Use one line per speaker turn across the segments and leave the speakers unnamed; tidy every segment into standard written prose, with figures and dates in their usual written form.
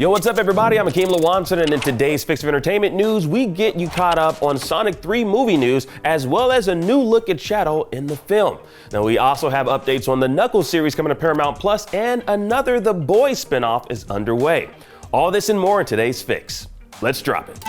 Yo, what's up, everybody? I'm Akeem Lawanson, and in today's Fix of Entertainment news, we get you caught up on Sonic 3 movie news, as well as a new look at Shadow in the film. Now, we also have updates on the Knuckles series coming to Paramount Plus, and another The Boys spinoff is underway. All this and more in today's Fix. Let's drop it.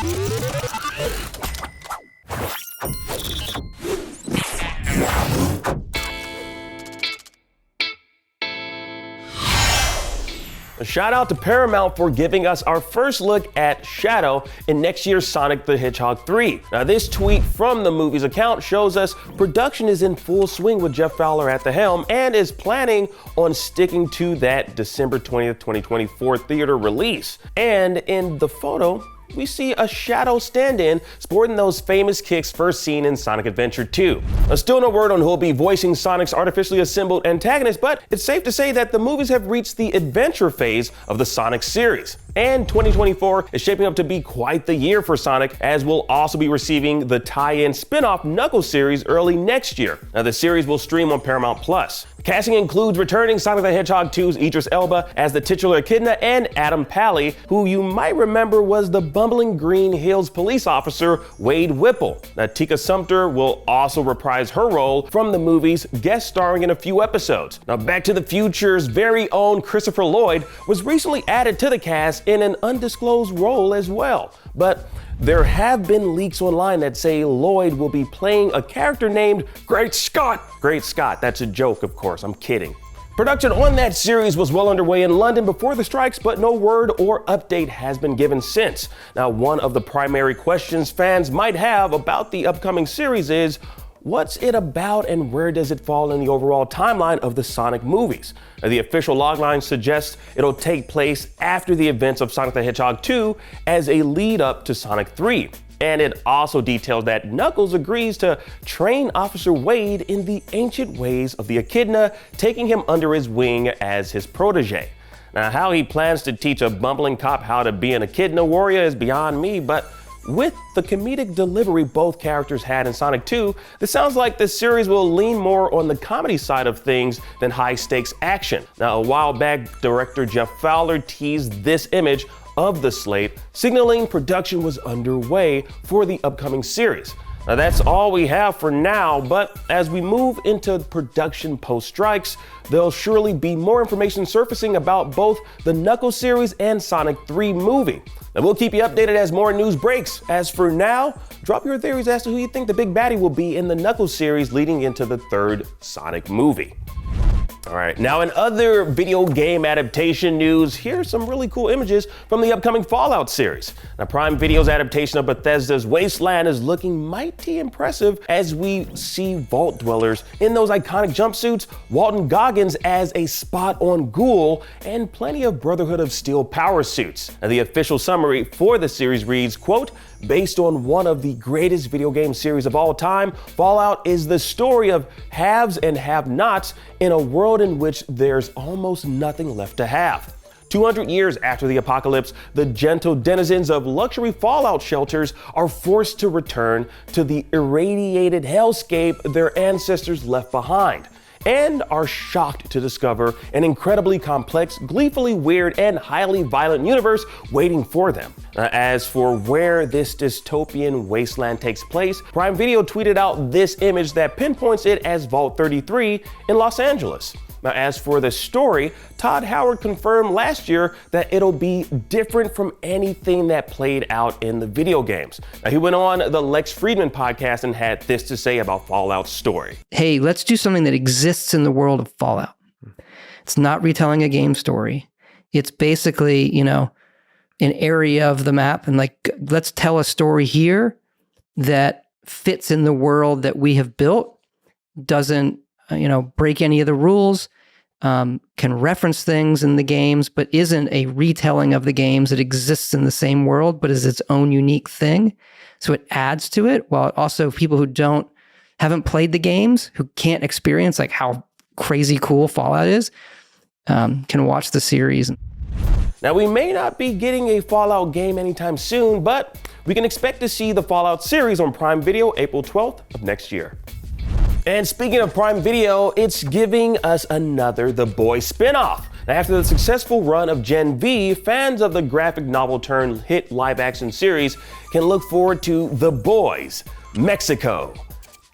A shout out to Paramount for giving us our first look at Shadow in next year's Sonic the Hedgehog 3. Now, this tweet from the movie's account shows us production is in full swing with Jeff Fowler at the helm and is planning on sticking to that December 20th, 2024 theater release. And in the photo, we see a Shadow stand-in sporting those famous kicks first seen in Sonic Adventure 2. Now, still no word on who will be voicing Sonic's artificially assembled antagonist, but it's safe to say that the movies have reached the adventure phase of the Sonic series. And 2024 is shaping up to be quite the year for Sonic, as we'll also be receiving the tie-in spin-off Knuckles series early next year. Now, the series will stream on Paramount Plus. Casting includes returning Sonic the Hedgehog 2's Idris Elba as the titular echidna and Adam Pally, who you might remember was the bumbling Green Hills police officer Wade Whipple. Now, Tika Sumpter will also reprise her role from the movies, guest starring in a few episodes. Now, Back to the Future's very own Christopher Lloyd was recently added to the cast in an undisclosed role as well. But there have been leaks online that say Lloyd will be playing a character named Great Scott. Great Scott, that's a joke, of course, I'm kidding. Production on that series was well underway in London before the strikes, but no word or update has been given since. Now, one of the primary questions fans might have about the upcoming series is, what's it about and where does it fall in the overall timeline of the Sonic movies? Now, the official logline suggests it'll take place after the events of Sonic the Hedgehog 2 as a lead up to Sonic 3. And it also details that Knuckles agrees to train Officer Wade in the ancient ways of the echidna, taking him under his wing as his protege. Now, how he plans to teach a bumbling cop how to be an echidna warrior is beyond me, but with the comedic delivery both characters had in Sonic 2, this sounds like this series will lean more on the comedy side of things than high-stakes action. Now, a while back, director Jeff Fowler teased this image of the slate, signaling production was underway for the upcoming series. Now, that's all we have for now, but as we move into production post-strikes, there'll surely be more information surfacing about both the Knuckles series and Sonic 3 movie. And we'll keep you updated as more news breaks. As for now, drop your theories as to who you think the big baddie will be in the Knuckles series leading into the third Sonic movie. All right, now in other video game adaptation news, here's some really cool images from the upcoming Fallout series. Now, Prime Video's adaptation of Bethesda's Wasteland is looking mighty impressive as we see vault dwellers in those iconic jumpsuits, Walton Goggins as a spot-on ghoul, and plenty of Brotherhood of Steel power suits. Now, the official summary for the series reads, quote, based on one of the greatest video game series of all time, Fallout is the story of haves and have-nots in a world in which there's almost nothing left to have. 200 years after the apocalypse, the gentle denizens of luxury Fallout shelters are forced to return to the irradiated hellscape their ancestors left behind, and are shocked to discover an incredibly complex, gleefully weird, and highly violent universe waiting for them. As for where this dystopian wasteland takes place, Prime Video tweeted out this image that pinpoints it as Vault 33 in Los Angeles. Now, as for the story, Todd Howard confirmed last year that it'll be different from anything that played out in the video games. Now, he went on the Lex Friedman podcast and had this to say about Fallout's story.
Hey, let's do something that exists in the world of Fallout. It's not retelling a game story. It's basically, an area of the map, and let's tell a story here that fits in the world that we have built, doesn't break any of the rules, can reference things in the games, but isn't a retelling of the games that exists in the same world, but is its own unique thing. So it adds to it, while also people who haven't played the games, who can't experience how crazy cool Fallout is, can watch the series.
Now, we may not be getting a Fallout game anytime soon, but we can expect to see the Fallout series on Prime Video April 12th of next year. And speaking of Prime Video, it's giving us another The Boys spinoff. Now, after the successful run of Gen V, fans of the graphic novel turned hit live-action series can look forward to The Boys, Mexico.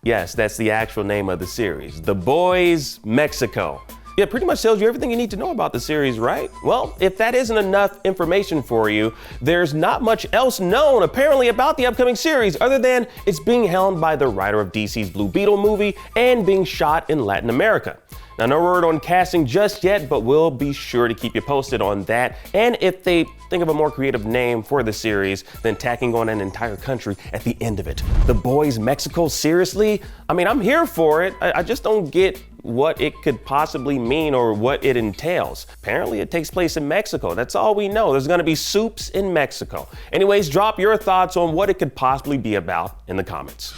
Yes, that's the actual name of the series, The Boys, Mexico. Yeah, it pretty much tells you everything you need to know about the series, right? Well, if that isn't enough information for you, there's not much else known apparently about the upcoming series other than it's being helmed by the writer of DC's Blue Beetle movie and being shot in Latin America. Now, no word on casting just yet, but we'll be sure to keep you posted on that. And if they think of a more creative name for the series than tacking on an entire country at the end of it. The Boys Mexico, seriously? I mean, I'm here for it. I just don't get what it could possibly mean or what it entails. Apparently it takes place in Mexico. That's all we know. There's gonna be soups in Mexico. Anyways, drop your thoughts on what it could possibly be about in the comments.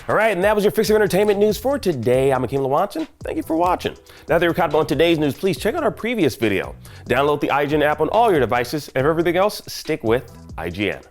All right, and that was your Fix of Entertainment news for today. I'm Akeem Lawanson. Thank you for watching. Now that you're caught up on today's news, please check out our previous video. Download the IGN app on all your devices, and for everything else, stick with IGN.